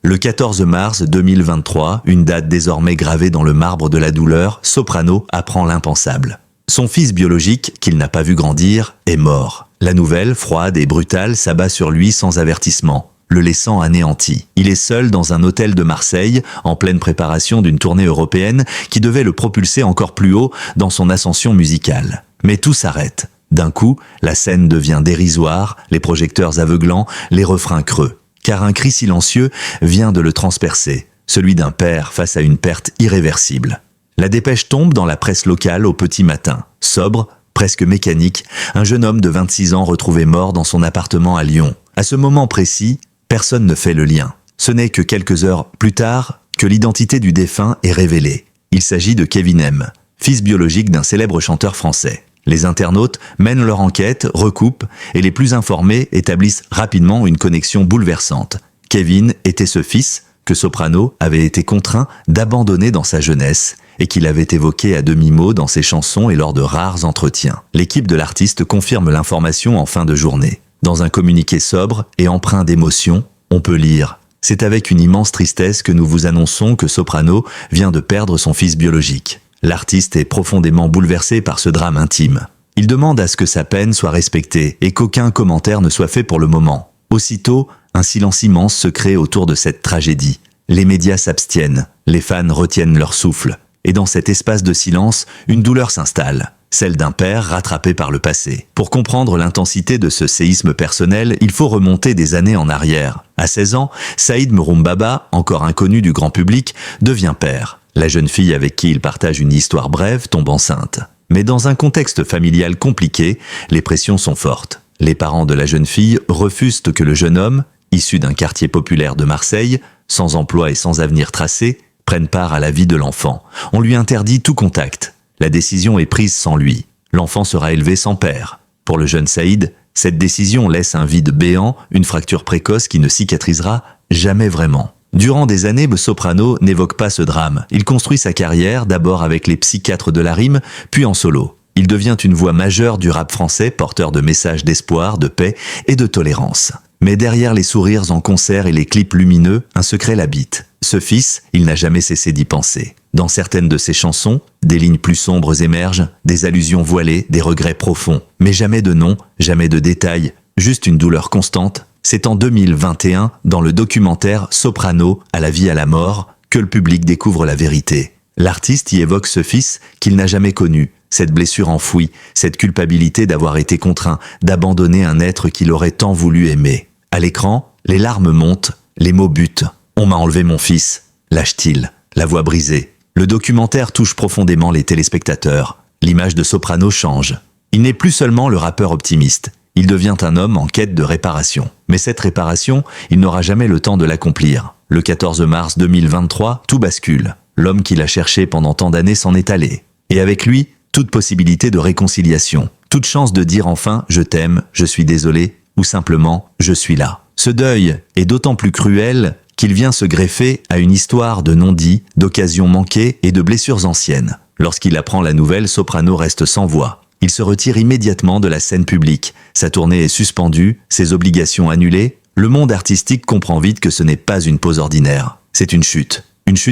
Le 14 mars 2023, une date désormais gravée dans le marbre de la douleur, Soprano apprend l'impensable. Son fils biologique, qu'il n'a pas vu grandir, est mort. La nouvelle, froide et brutale, s'abat sur lui sans avertissement, le laissant anéanti. Il est seul dans un hôtel de Marseille, en pleine préparation d'une tournée européenne qui devait le propulser encore plus haut dans son ascension musicale. Mais tout s'arrête. D'un coup, la scène devient dérisoire, les projecteurs aveuglants, les refrains creux. Car un cri silencieux vient de le transpercer, celui d'un père face à une perte irréversible. La dépêche tombe dans la presse locale au petit matin. Sobre, presque mécanique, un jeune homme de 26 ans retrouvé mort dans son appartement à Lyon. À ce moment précis, personne ne fait le lien. Ce n'est que quelques heures plus tard que l'identité du défunt est révélée. Il s'agit de Kevin M., fils biologique d'un célèbre chanteur français. Les internautes mènent leur enquête, recoupent, et les plus informés établissent rapidement une connexion bouleversante. Kevin était ce fils que Soprano avait été contraint d'abandonner dans sa jeunesse et qu'il avait évoqué à demi-mot dans ses chansons et lors de rares entretiens. L'équipe de l'artiste confirme l'information en fin de journée. Dans un communiqué sobre et empreint d'émotion, on peut lire « C'est avec une immense tristesse que nous vous annonçons que Soprano vient de perdre son fils biologique. L'artiste est profondément bouleversé par ce drame intime. Il demande à ce que sa peine soit respectée et qu'aucun commentaire ne soit fait pour le moment. Aussitôt, un silence immense se crée autour de cette tragédie. Les médias s'abstiennent, les fans retiennent leur souffle. Et dans cet espace de silence, une douleur s'installe, celle d'un père rattrapé par le passé. Pour comprendre l'intensité de ce séisme personnel, il faut remonter des années en arrière. À 16 ans, Saïd Mouroumbaba, encore inconnu du grand public, devient père. La jeune fille avec qui il partage une histoire brève tombe enceinte. Mais dans un contexte familial compliqué, les pressions sont fortes. Les parents de la jeune fille refusent que le jeune homme, issu d'un quartier populaire de Marseille, sans emploi et sans avenir tracé, prenne part à la vie de l'enfant. On lui interdit tout contact. La décision est prise sans lui. L'enfant sera élevé sans père. Pour le jeune Saïd, cette décision laisse un vide béant, une fracture précoce qui ne cicatrisera jamais vraiment. Durant des années, Soprano n'évoque pas ce drame. Il construit sa carrière d'abord avec les psychiatres de la rime, puis en solo. Il devient une voix majeure du rap français, porteur de messages d'espoir, de paix et de tolérance. Mais derrière les sourires en concert et les clips lumineux, un secret l'habite. Ce fils, il n'a jamais cessé d'y penser. Dans certaines de ses chansons, des lignes plus sombres émergent, des allusions voilées, des regrets profonds. Mais jamais de nom, jamais de détails, juste une douleur constante. C'est en 2021, dans le documentaire Soprano, à la vie à la mort, que le public découvre la vérité. L'artiste y évoque ce fils qu'il n'a jamais connu, cette blessure enfouie, cette culpabilité d'avoir été contraint d'abandonner un être qu'il aurait tant voulu aimer. À l'écran, les larmes montent, les mots butent. « On m'a enlevé mon fils », lâche-t-il, la voix brisée. Le documentaire touche profondément les téléspectateurs. L'image de Soprano change. Il n'est plus seulement le rappeur optimiste. Il devient un homme en quête de réparation. Mais cette réparation, il n'aura jamais le temps de l'accomplir. Le 14 mars 2023, tout bascule. L'homme qu'il a cherché pendant tant d'années s'en est allé. Et avec lui, toute possibilité de réconciliation. Toute chance de dire enfin « je t'aime, je suis désolé » ou simplement « je suis là ». Ce deuil est d'autant plus cruel qu'il vient se greffer à une histoire de non-dits, d'occasions manquées et de blessures anciennes. Lorsqu'il apprend la nouvelle, Soprano reste sans voix. Il se retire immédiatement de la scène publique. Sa tournée est suspendue, ses obligations annulées. Le monde artistique comprend vite que ce n'est pas une pause ordinaire. C'est une chute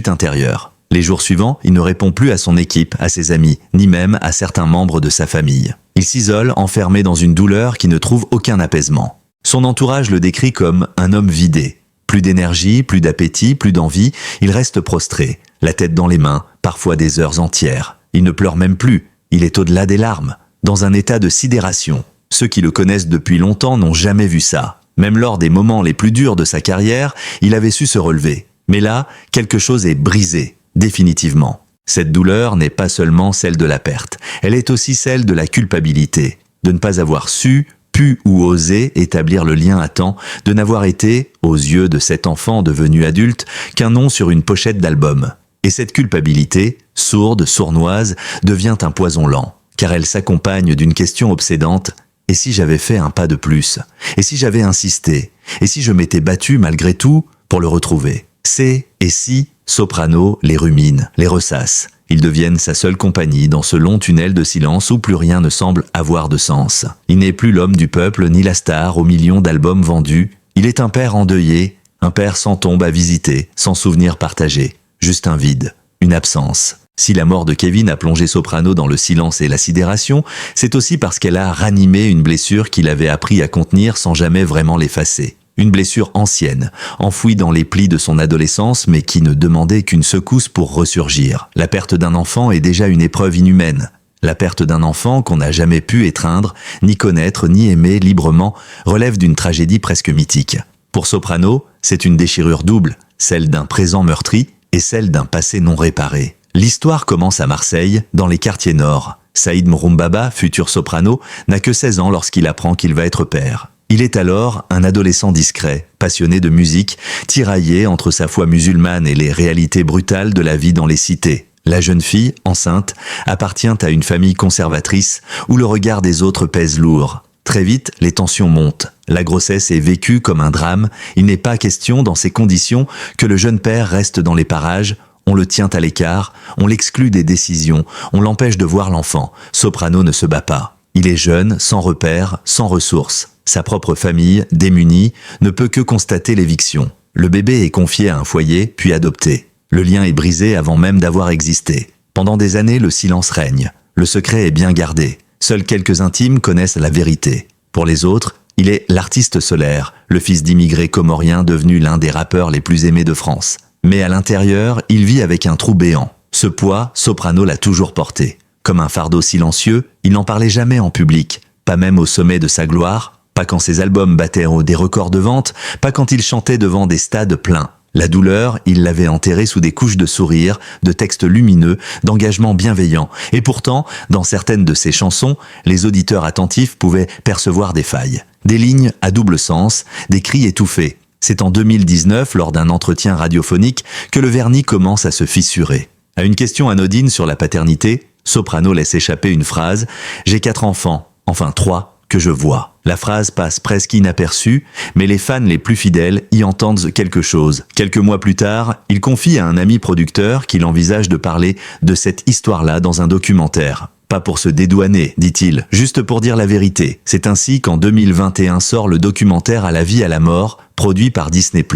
intérieure. Les jours suivants, il ne répond plus à son équipe, à ses amis, ni même à certains membres de sa famille. Il s'isole, enfermé dans une douleur qui ne trouve aucun apaisement. Son entourage le décrit comme un homme vidé. Plus d'énergie, plus d'appétit, plus d'envie, il reste prostré, la tête dans les mains, parfois des heures entières. Il ne pleure même plus, il est au-delà des larmes, dans un état de sidération. Ceux qui le connaissent depuis longtemps n'ont jamais vu ça. Même lors des moments les plus durs de sa carrière, il avait su se relever. Mais là, quelque chose est brisé, définitivement. Cette douleur n'est pas seulement celle de la perte, elle est aussi celle de la culpabilité, de ne pas avoir su, pu ou osé établir le lien à temps, de n'avoir été, aux yeux de cet enfant devenu adulte, qu'un nom sur une pochette d'album. Et cette culpabilité, sourde, sournoise, devient un poison lent, car elle s'accompagne d'une question obsédante. Et si j'avais fait un pas de plus? Et si j'avais insisté? Et si je m'étais battu malgré tout pour le retrouver? C'est et si Soprano les rumine, les ressasse. Ils deviennent sa seule compagnie dans ce long tunnel de silence où plus rien ne semble avoir de sens. Il n'est plus l'homme du peuple ni la star aux millions d'albums vendus. Il est un père endeuillé, Un père sans tombe à visiter, sans souvenir partagé. Juste un vide, une absence. Si la mort de Kevin a plongé Soprano dans le silence et la sidération, c'est aussi parce qu'elle a ranimé une blessure qu'il avait appris à contenir sans jamais vraiment l'effacer. Une blessure ancienne, enfouie dans les plis de son adolescence, mais qui ne demandait qu'une secousse pour ressurgir. La perte d'un enfant est déjà une épreuve inhumaine. La perte d'un enfant qu'on n'a jamais pu étreindre, ni connaître, ni aimer librement, relève d'une tragédie presque mythique. Pour Soprano, c'est une déchirure double, celle d'un présent meurtri et celle d'un passé non réparé. L'histoire commence à Marseille, dans les quartiers nord. Saïd Mroumbaba, futur soprano, n'a que 16 ans lorsqu'il apprend qu'il va être père. Il est alors un adolescent discret, passionné de musique, tiraillé entre sa foi musulmane et les réalités brutales de la vie dans les cités. La jeune fille, enceinte, appartient à une famille conservatrice où le regard des autres pèse lourd. Très vite, les tensions montent. La grossesse est vécue comme un drame. Il n'est pas question, dans ces conditions, que le jeune père reste dans les parages. On le tient à l'écart, on l'exclut des décisions, on l'empêche de voir l'enfant. Soprano ne se bat pas. Il est jeune, sans repères, sans ressources. Sa propre famille, démunie, ne peut que constater l'éviction. Le bébé est confié à un foyer, puis adopté. Le lien est brisé avant même d'avoir existé. Pendant des années, le silence règne. Le secret est bien gardé. Seuls quelques intimes connaissent la vérité. Pour les autres, il est l'artiste solaire, le fils d'immigrés comoriens devenu l'un des rappeurs les plus aimés de France. Mais à l'intérieur, il vit avec un trou béant. Ce poids, Soprano l'a toujours porté. Comme un fardeau silencieux, il n'en parlait jamais en public, pas même au sommet de sa gloire, pas quand ses albums battaient des records de vente, pas quand il chantait devant des stades pleins. La douleur, il l'avait enterrée sous des couches de sourires, de textes lumineux, d'engagements bienveillants. Et pourtant, dans certaines de ses chansons, les auditeurs attentifs pouvaient percevoir des failles. Des lignes à double sens, des cris étouffés. C'est en 2019, lors d'un entretien radiophonique, que le vernis commence à se fissurer. À une question anodine sur la paternité, Soprano laisse échapper une phrase « J'ai 4 enfants, enfin 3, que je vois ». La phrase passe presque inaperçue, mais les fans les plus fidèles y entendent quelque chose. Quelques mois plus tard, il confie à un ami producteur qu'il envisage de parler de cette histoire-là dans un documentaire. Pas pour se dédouaner, dit-il, juste pour dire la vérité. C'est ainsi qu'en 2021 sort le documentaire À la vie, à la mort, produit par Disney+.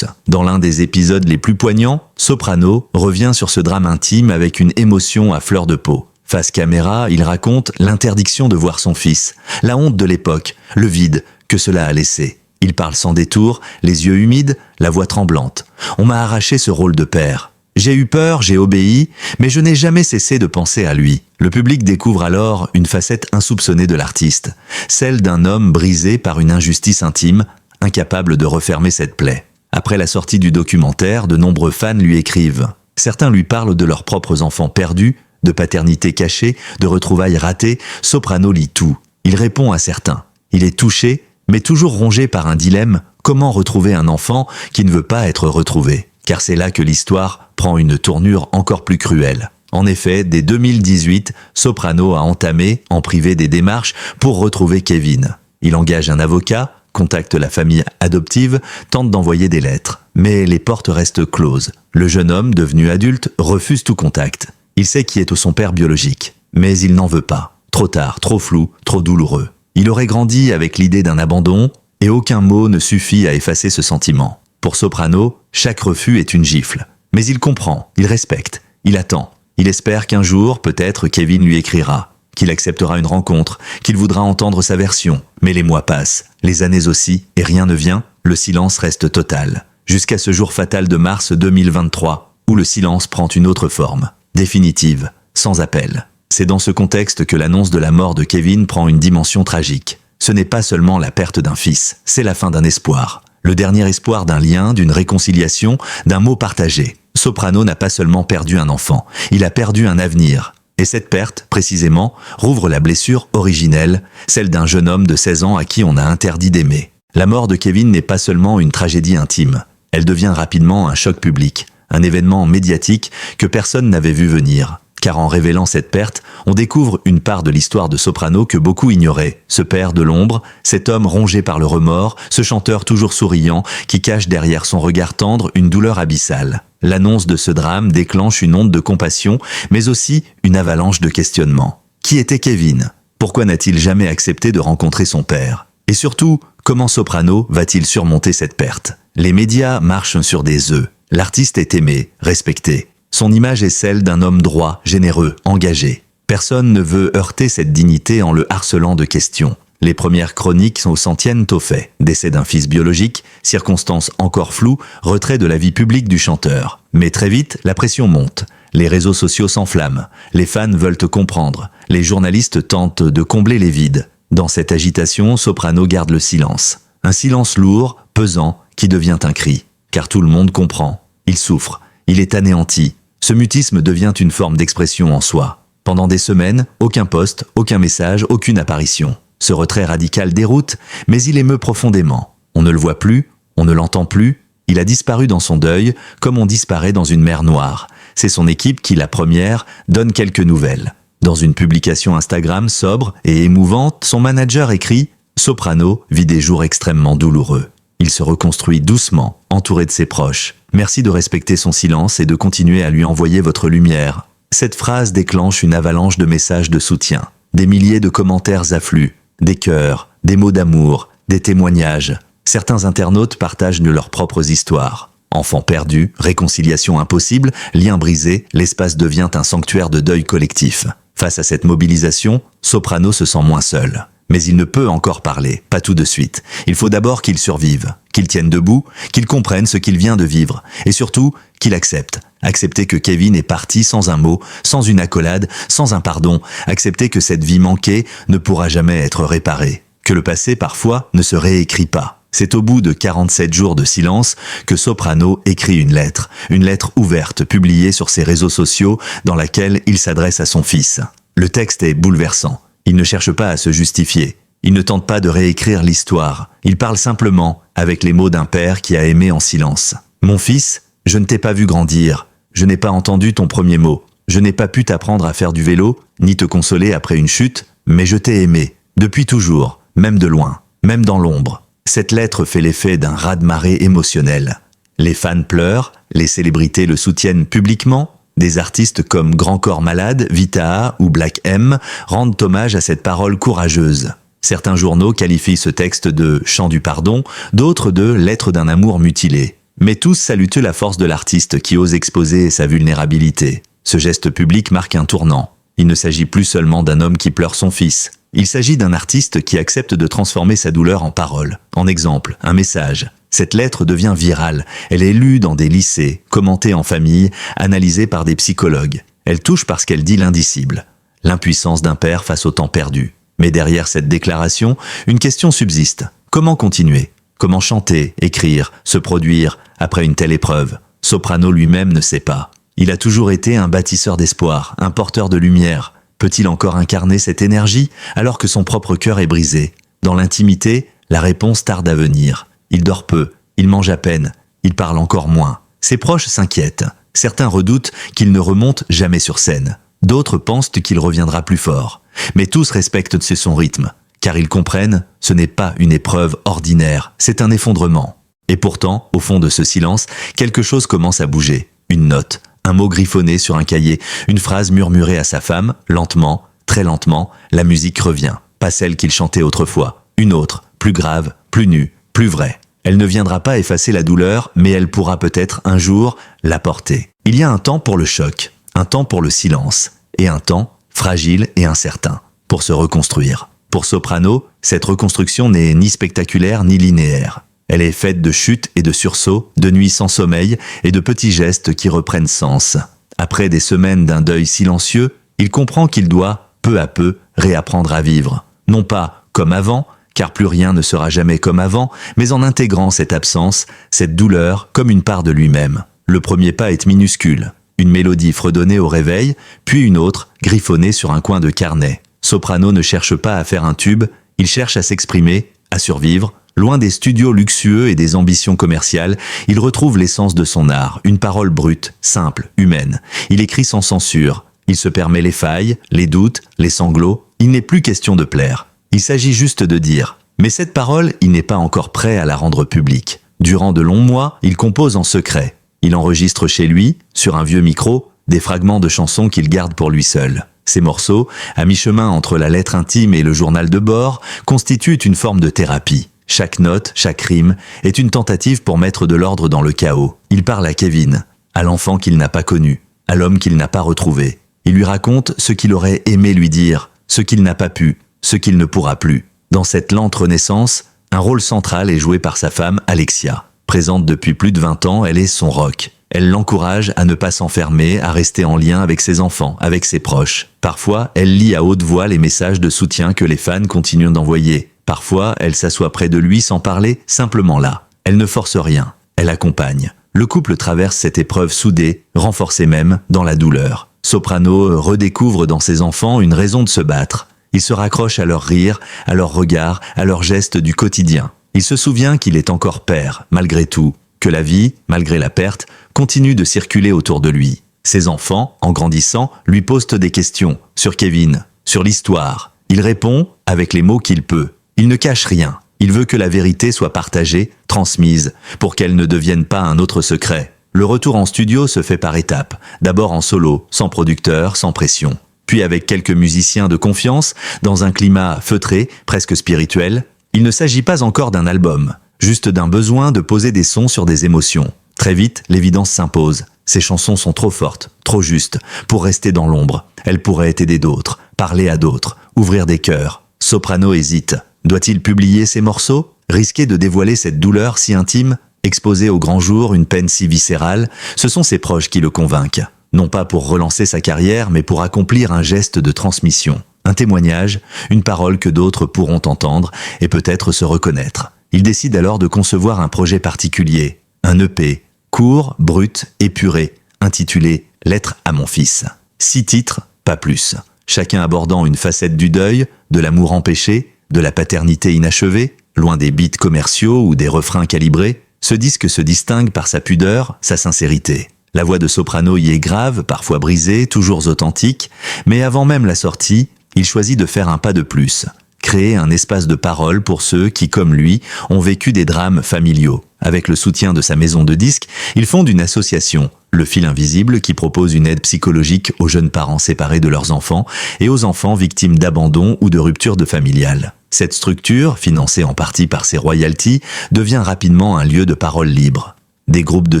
Dans l'un des épisodes les plus poignants, Soprano revient sur ce drame intime avec une émotion à fleur de peau. Face caméra, il raconte l'interdiction de voir son fils, la honte de l'époque, le vide que cela a laissé. Il parle sans détour, les yeux humides, la voix tremblante. On m'a arraché ce rôle de père. J'ai eu peur, j'ai obéi, mais je n'ai jamais cessé de penser à lui. Le public découvre alors une facette insoupçonnée de l'artiste, celle d'un homme brisé par une injustice intime, incapable de refermer cette plaie. Après la sortie du documentaire, de nombreux fans lui écrivent. Certains lui parlent de leurs propres enfants perdus, de paternité cachée, de retrouvailles ratées. Soprano lit tout. Il répond à certains. Il est touché, mais toujours rongé par un dilemme. Comment retrouver un enfant qui ne veut pas être retrouvé ? Car c'est là que l'histoire prend une tournure encore plus cruelle. En effet, dès 2018, Soprano a entamé, en privé, des démarches pour retrouver Kevin. Il engage un avocat, contacte la famille adoptive, tente d'envoyer des lettres. Mais les portes restent closes. Le jeune homme, devenu adulte, refuse tout contact. Il sait qui est son père biologique, mais il n'en veut pas. Trop tard, trop flou, trop douloureux. Il aurait grandi avec l'idée d'un abandon, et aucun mot ne suffit à effacer ce sentiment. Pour Soprano, chaque refus est une gifle. Mais il comprend, il respecte, il attend. Il espère qu'un jour, peut-être, Kevin lui écrira, qu'il acceptera une rencontre, qu'il voudra entendre sa version. Mais les mois passent, les années aussi, et rien ne vient, le silence reste total. Jusqu'à ce jour fatal de mars 2023, où le silence prend une autre forme. Définitive, sans appel. C'est dans ce contexte que l'annonce de la mort de Kevin prend une dimension tragique. Ce n'est pas seulement la perte d'un fils, c'est la fin d'un espoir. Le dernier espoir d'un lien, d'une réconciliation, d'un mot partagé. Soprano n'a pas seulement perdu un enfant, il a perdu un avenir. Et cette perte, précisément, rouvre la blessure originelle, celle d'un jeune homme de 16 ans à qui on a interdit d'aimer. La mort de Kevin n'est pas seulement une tragédie intime, elle devient rapidement un choc public. Un événement médiatique que personne n'avait vu venir. Car en révélant cette perte, on découvre une part de l'histoire de Soprano que beaucoup ignoraient. Ce père de l'ombre, cet homme rongé par le remords, ce chanteur toujours souriant qui cache derrière son regard tendre une douleur abyssale. L'annonce de ce drame déclenche une onde de compassion, mais aussi une avalanche de questionnements. Qui était Kevin ? Pourquoi n'a-t-il jamais accepté de rencontrer son père ? Et surtout, comment Soprano va-t-il surmonter cette perte? Les médias marchent sur des œufs. L'artiste est aimé, respecté. Son image est celle d'un homme droit, généreux, engagé. Personne ne veut heurter cette dignité en le harcelant de questions. Les premières chroniques s'en tiennent au fait. Décès d'un fils biologique, circonstances encore floues, retrait de la vie publique du chanteur. Mais très vite, la pression monte. Les réseaux sociaux s'enflamment. Les fans veulent comprendre. Les journalistes tentent de combler les vides. Dans cette agitation, Soprano garde le silence. Un silence lourd, pesant, qui devient un cri. Car tout le monde comprend. Il souffre. Il est anéanti. Ce mutisme devient une forme d'expression en soi. Pendant des semaines, aucun post, aucun message, aucune apparition. Ce retrait radical déroute, mais il émeut profondément. On ne le voit plus, on ne l'entend plus. Il a disparu dans son deuil, comme on disparaît dans une mer noire. C'est son équipe qui, la première, donne quelques nouvelles. Dans une publication Instagram sobre et émouvante, son manager écrit « Soprano vit des jours extrêmement douloureux. Il se reconstruit doucement, entouré de ses proches. Merci de respecter son silence et de continuer à lui envoyer votre lumière. » Cette phrase déclenche une avalanche de messages de soutien. Des milliers de commentaires affluent, des cœurs, des mots d'amour, des témoignages. Certains internautes partagent leurs propres histoires. Enfants perdus, réconciliation impossible, liens brisés, l'espace devient un sanctuaire de deuil collectif. Face à cette mobilisation, Soprano se sent moins seul. Mais il ne peut encore parler, pas tout de suite. Il faut d'abord qu'il survive, qu'il tienne debout, qu'il comprenne ce qu'il vient de vivre, et surtout, qu'il accepte. Accepter que Kevin est parti sans un mot, sans une accolade, sans un pardon. Accepter que cette vie manquée ne pourra jamais être réparée. Que le passé, parfois, ne se réécrit pas. C'est au bout de 47 jours de silence que Soprano écrit une lettre ouverte publiée sur ses réseaux sociaux dans laquelle il s'adresse à son fils. Le texte est bouleversant. Il ne cherche pas à se justifier. Il ne tente pas de réécrire l'histoire. Il parle simplement avec les mots d'un père qui a aimé en silence. « Mon fils, je ne t'ai pas vu grandir. Je n'ai pas entendu ton premier mot. Je n'ai pas pu t'apprendre à faire du vélo, ni te consoler après une chute, mais je t'ai aimé. Depuis toujours, même de loin, même dans l'ombre. » Cette lettre fait l'effet d'un raz-de-marée émotionnel. Les fans pleurent, les célébrités le soutiennent publiquement. Des artistes comme Grand Corps Malade, Vita ou Black M rendent hommage à cette parole courageuse. Certains journaux qualifient ce texte de « chant du pardon », d'autres de « lettre d'un amour mutilé ». Mais tous saluent la force de l'artiste qui ose exposer sa vulnérabilité. Ce geste public marque un tournant. Il ne s'agit plus seulement d'un homme qui pleure son fils. Il s'agit d'un artiste qui accepte de transformer sa douleur en parole, en exemple, un message. Cette lettre devient virale. Elle est lue dans des lycées, commentée en famille, analysée par des psychologues. Elle touche parce qu'elle dit l'indicible. L'impuissance d'un père face au temps perdu. Mais derrière cette déclaration, une question subsiste. Comment continuer? Comment chanter, écrire, se produire après une telle épreuve? Soprano lui-même ne sait pas. Il a toujours été un bâtisseur d'espoir, un porteur de lumière. Peut-il encore incarner cette énergie alors que son propre cœur est brisé? Dans l'intimité, la réponse tarde à venir. Il dort peu, il mange à peine, il parle encore moins. Ses proches s'inquiètent. Certains redoutent qu'il ne remonte jamais sur scène. D'autres pensent qu'il reviendra plus fort. Mais tous respectent son rythme, car ils comprennent, ce n'est pas une épreuve ordinaire, c'est un effondrement. Et pourtant, au fond de ce silence, quelque chose commence à bouger. Une note, un mot griffonné sur un cahier, une phrase murmurée à sa femme, lentement, très lentement, la musique revient. Pas celle qu'il chantait autrefois, une autre, plus grave, plus nue, plus vraie. Elle ne viendra pas effacer la douleur, mais elle pourra peut-être un jour la porter. Il y a un temps pour le choc, un temps pour le silence, et un temps, fragile et incertain, pour se reconstruire. Pour Soprano, cette reconstruction n'est ni spectaculaire ni linéaire. Elle est faite de chutes et de sursauts, de nuits sans sommeil et de petits gestes qui reprennent sens. Après des semaines d'un deuil silencieux, il comprend qu'il doit, peu à peu, réapprendre à vivre. Non pas comme avant, car plus rien ne sera jamais comme avant, mais en intégrant cette absence, cette douleur, comme une part de lui-même. Le premier pas est minuscule. Une mélodie fredonnée au réveil, puis une autre, griffonnée sur un coin de carnet. Soprano ne cherche pas à faire un tube, il cherche à s'exprimer, à survivre. Loin des studios luxueux et des ambitions commerciales, il retrouve l'essence de son art, une parole brute, simple, humaine. Il écrit sans censure. Il se permet les failles, les doutes, les sanglots. Il n'est plus question de plaire. Il s'agit juste de dire. Mais cette parole, il n'est pas encore prêt à la rendre publique. Durant de longs mois, il compose en secret. Il enregistre chez lui, sur un vieux micro, des fragments de chansons qu'il garde pour lui seul. Ces morceaux, à mi-chemin entre la lettre intime et le journal de bord, constituent une forme de thérapie. Chaque note, chaque rime, est une tentative pour mettre de l'ordre dans le chaos. Il parle à Kevin, à l'enfant qu'il n'a pas connu, à l'homme qu'il n'a pas retrouvé. Il lui raconte ce qu'il aurait aimé lui dire, ce qu'il n'a pas pu, ce qu'il ne pourra plus. Dans cette lente renaissance, un rôle central est joué par sa femme, Alexia. Présente depuis plus de 20 ans, elle est son rock. Elle l'encourage à ne pas s'enfermer, à rester en lien avec ses enfants, avec ses proches. Parfois, elle lit à haute voix les messages de soutien que les fans continuent d'envoyer. Parfois, elle s'assoit près de lui sans parler, simplement là. Elle ne force rien, elle accompagne. Le couple traverse cette épreuve soudée, renforcée même, dans la douleur. Soprano redécouvre dans ses enfants une raison de se battre. Il se raccroche à leurs rires, à leurs regards, à leurs gestes du quotidien. Il se souvient qu'il est encore père, malgré tout, que la vie, malgré la perte, continue de circuler autour de lui. Ses enfants, en grandissant, lui posent des questions sur Kevin, sur l'histoire. Il répond avec les mots qu'il peut. Il ne cache rien. Il veut que la vérité soit partagée, transmise, pour qu'elle ne devienne pas un autre secret. Le retour en studio se fait par étapes. D'abord en solo, sans producteur, sans pression. Puis avec quelques musiciens de confiance, dans un climat feutré, presque spirituel. Il ne s'agit pas encore d'un album, juste d'un besoin de poser des sons sur des émotions. Très vite, l'évidence s'impose. Ces chansons sont trop fortes, trop justes, pour rester dans l'ombre. Elles pourraient aider d'autres, parler à d'autres, ouvrir des cœurs. Soprano hésite. Doit-il publier ces morceaux? Risquer de dévoiler cette douleur si intime? Exposer au grand jour une peine si viscérale? Ce sont ses proches qui le convainquent. Non pas pour relancer sa carrière, mais pour accomplir un geste de transmission. Un témoignage, une parole que d'autres pourront entendre et peut-être se reconnaître. Il décide alors de concevoir un projet particulier. Un EP, court, brut, épuré, intitulé « Lettre à mon fils ». 6 titres, pas plus. Chacun abordant une facette du deuil, de l'amour empêché, de la paternité inachevée, loin des beats commerciaux ou des refrains calibrés. Ce disque se distingue par sa pudeur, sa sincérité. La voix de Soprano y est grave, parfois brisée, toujours authentique, mais avant même la sortie, il choisit de faire un pas de plus. Créer un espace de parole pour ceux qui, comme lui, ont vécu des drames familiaux. Avec le soutien de sa maison de disques, il fonde une association, Le Fil Invisible, qui propose une aide psychologique aux jeunes parents séparés de leurs enfants et aux enfants victimes d'abandon ou de rupture de familiale. Cette structure, financée en partie par ses royalties, devient rapidement un lieu de parole libre. Des groupes de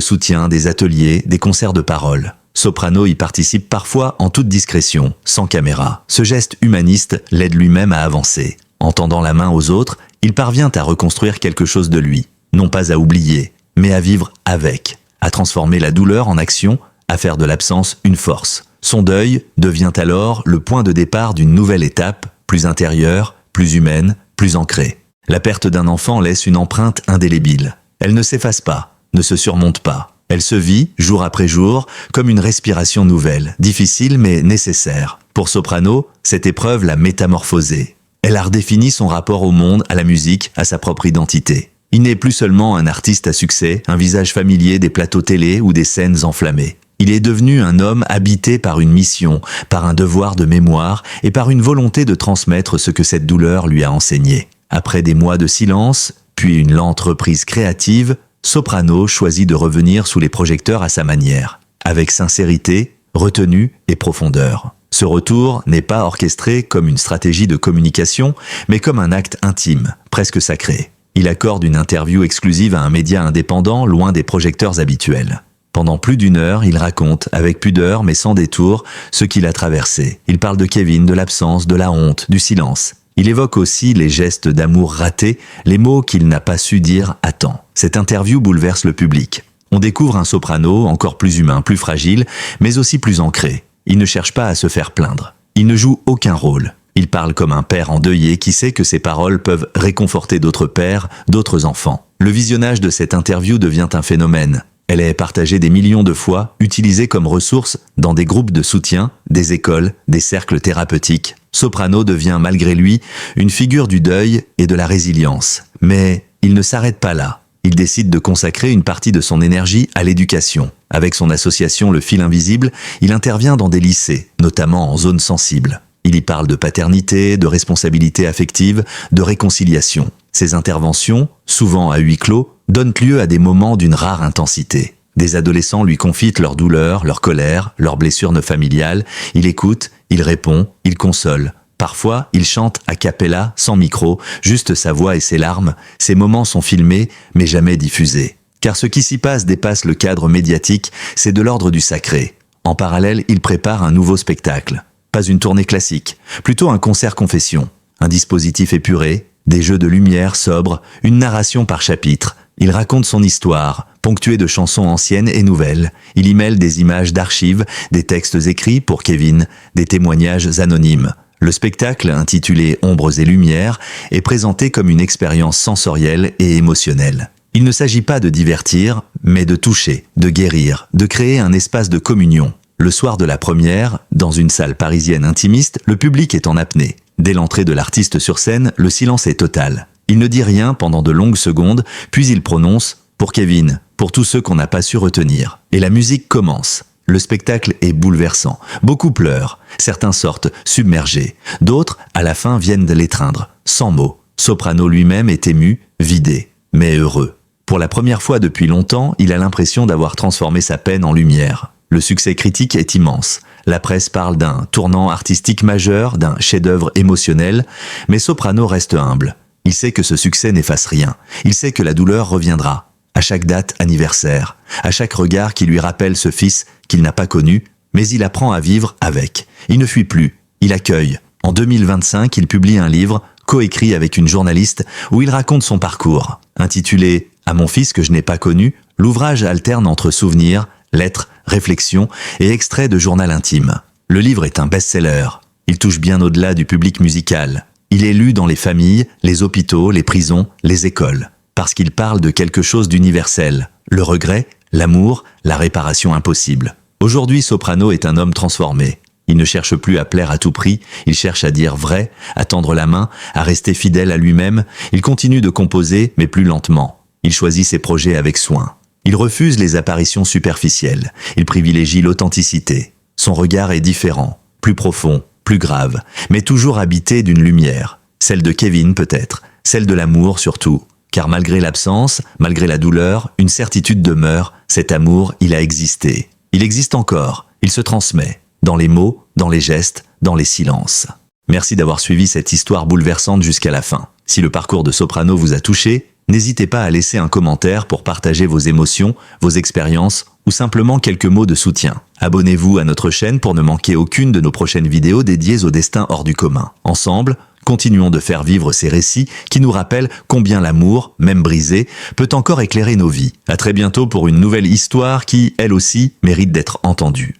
soutien, des ateliers, des concerts de parole. Soprano y participe parfois en toute discrétion, sans caméra. Ce geste humaniste l'aide lui-même à avancer. En tendant la main aux autres, il parvient à reconstruire quelque chose de lui. Non pas à oublier, mais à vivre avec. À transformer la douleur en action, à faire de l'absence une force. Son deuil devient alors le point de départ d'une nouvelle étape, plus intérieure, plus humaine, plus ancrée. La perte d'un enfant laisse une empreinte indélébile. Elle ne s'efface pas, ne se surmonte pas. Elle se vit, jour après jour, comme une respiration nouvelle, difficile mais nécessaire. Pour Soprano, cette épreuve l'a métamorphosé. Elle a redéfini son rapport au monde, à la musique, à sa propre identité. Il n'est plus seulement un artiste à succès, un visage familier des plateaux télé ou des scènes enflammées. Il est devenu un homme habité par une mission, par un devoir de mémoire et par une volonté de transmettre ce que cette douleur lui a enseigné. Après des mois de silence, puis une lente reprise créative, Soprano choisit de revenir sous les projecteurs à sa manière, avec sincérité, retenue et profondeur. Ce retour n'est pas orchestré comme une stratégie de communication, mais comme un acte intime, presque sacré. Il accorde une interview exclusive à un média indépendant loin des projecteurs habituels. Pendant plus d'1 heure, il raconte, avec pudeur mais sans détour, ce qu'il a traversé. Il parle de Kevin, de l'absence, de la honte, du silence. Il évoque aussi les gestes d'amour ratés, les mots qu'il n'a pas su dire à temps. Cette interview bouleverse le public. On découvre un Soprano encore plus humain, plus fragile, mais aussi plus ancré. Il ne cherche pas à se faire plaindre. Il ne joue aucun rôle. Il parle comme un père endeuillé qui sait que ses paroles peuvent réconforter d'autres pères, d'autres enfants. Le visionnage de cette interview devient un phénomène. Elle est partagée des millions de fois, utilisée comme ressource dans des groupes de soutien, des écoles, des cercles thérapeutiques. Soprano devient malgré lui une figure du deuil et de la résilience. Mais il ne s'arrête pas là. Il décide de consacrer une partie de son énergie à l'éducation. Avec son association Le Fil Invisible, il intervient dans des lycées, notamment en zone sensible. Il y parle de paternité, de responsabilité affective, de réconciliation. Ces interventions, souvent à huis clos, donnent lieu à des moments d'une rare intensité. Des adolescents lui confient leurs douleurs, leurs colères, leurs blessures familiales. Il écoute, il répond, il console. Parfois, il chante a cappella, sans micro, juste sa voix et ses larmes. Ces moments sont filmés, mais jamais diffusés. Car ce qui s'y passe dépasse le cadre médiatique, c'est de l'ordre du sacré. En parallèle, il prépare un nouveau spectacle. Pas une tournée classique, plutôt un concert confession. Un dispositif épuré, des jeux de lumière sobres, une narration par chapitre. Il raconte son histoire, ponctuée de chansons anciennes et nouvelles. Il y mêle des images d'archives, des textes écrits pour Kevin, des témoignages anonymes. Le spectacle, intitulé Ombres et Lumières, est présenté comme une expérience sensorielle et émotionnelle. Il ne s'agit pas de divertir, mais de toucher, de guérir, de créer un espace de communion. Le soir de la première, dans une salle parisienne intimiste, le public est en apnée. Dès l'entrée de l'artiste sur scène, le silence est total. Il ne dit rien pendant de longues secondes, puis il prononce « Pour Kevin, pour tous ceux qu'on n'a pas su retenir ». Et la musique commence. Le spectacle est bouleversant. Beaucoup pleurent. Certains sortent submergés. D'autres, à la fin, viennent de l'étreindre. Sans mots. Soprano lui-même est ému, vidé, mais heureux. Pour la première fois depuis longtemps, il a l'impression d'avoir transformé sa peine en lumière. Le succès critique est immense. La presse parle d'un tournant artistique majeur, d'un chef-d'œuvre émotionnel, mais Soprano reste humble. Il sait que ce succès n'efface rien. Il sait que la douleur reviendra. À chaque date anniversaire, à chaque regard qui lui rappelle ce fils qu'il n'a pas connu, mais il apprend à vivre avec. Il ne fuit plus, il accueille. En 2025, il publie un livre, coécrit avec une journaliste, où il raconte son parcours. Intitulé « À mon fils que je n'ai pas connu », l'ouvrage alterne entre souvenirs, lettres, réflexions et extraits de journal intime. Le livre est un best-seller. Il touche bien au-delà du public musical. Il est lu dans les familles, les hôpitaux, les prisons, les écoles. Parce qu'il parle de quelque chose d'universel, le regret, l'amour, la réparation impossible. Aujourd'hui, Soprano est un homme transformé. Il ne cherche plus à plaire à tout prix, il cherche à dire vrai, à tendre la main, à rester fidèle à lui-même. Il continue de composer, mais plus lentement. Il choisit ses projets avec soin. Il refuse les apparitions superficielles. Il privilégie l'authenticité. Son regard est différent, plus profond, plus grave, mais toujours habité d'une lumière. Celle de Kevin peut-être, celle de l'amour surtout. Car malgré l'absence, malgré la douleur, une certitude demeure, cet amour, il a existé. Il existe encore, il se transmet, dans les mots, dans les gestes, dans les silences. Merci d'avoir suivi cette histoire bouleversante jusqu'à la fin. Si le parcours de Soprano vous a touché, n'hésitez pas à laisser un commentaire pour partager vos émotions, vos expériences ou simplement quelques mots de soutien. Abonnez-vous à notre chaîne pour ne manquer aucune de nos prochaines vidéos dédiées au destin hors du commun. Ensemble, continuons de faire vivre ces récits qui nous rappellent combien l'amour, même brisé, peut encore éclairer nos vies. À très bientôt pour une nouvelle histoire qui, elle aussi, mérite d'être entendue.